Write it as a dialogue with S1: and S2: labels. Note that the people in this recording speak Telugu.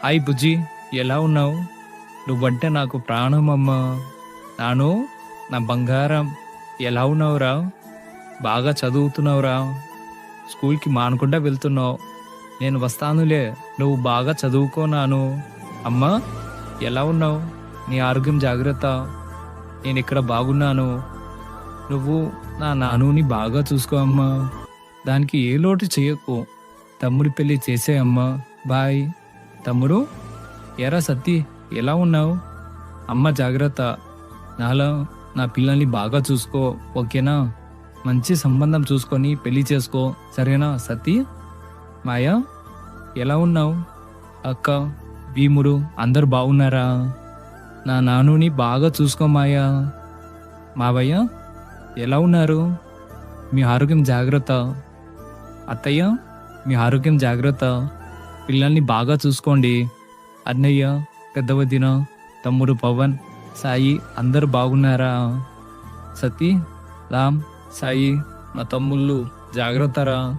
S1: హాయ్ బుజ్జి, ఎలా ఉన్నావు? నువ్వంటే నాకు ప్రాణం అమ్మా. నాను, నా బంగారం, ఎలా ఉన్నావురా? బాగా చదువుతున్నావురా? స్కూల్కి మానకుండా వెళ్తున్నావు. నేను వస్తానులే, నువ్వు బాగా చదువుకోనాను. అమ్మా, ఎలా ఉన్నావు? నీ ఆరోగ్యం జాగ్రత్త. నేను ఇక్కడ బాగున్నాను. నువ్వు నా నానుని బాగా చూసుకో అమ్మా. దానికి ఏ లోటు చేయకు. తమ్ముడి పెళ్లి చేసే అమ్మా. బాయ్. తమ్ముడు, ఎరా సత్తి, ఎలా ఉన్నావు? అమ్మ జాగ్రత్త. నాలా నా పిల్లల్ని బాగా చూసుకో, ఓకేనా? మంచి సంబంధం చూసుకొని పెళ్లి చేసుకో, సరేనా సత్తి? మాయా, ఎలా ఉన్నావు? అక్క, భీముడు అందరు బాగున్నారా? నా నానుని బాగా చూసుకో మాయా. మావయ్య, ఎలా ఉన్నారు? మీ ఆరోగ్యం జాగ్రత్త. అత్తయ్య, మీ ఆరోగ్యం జాగ్రత్త. పిల్లల్ని బాగా చూసుకోండి. అన్నయ్య, పెద్ద వదిన, తమ్ముడు పవన్, సాయి అందరు బాగున్నారా? సతీ, రామ్, సాయి, నా తమ్ముళ్ళు జాగ్రత్తరా.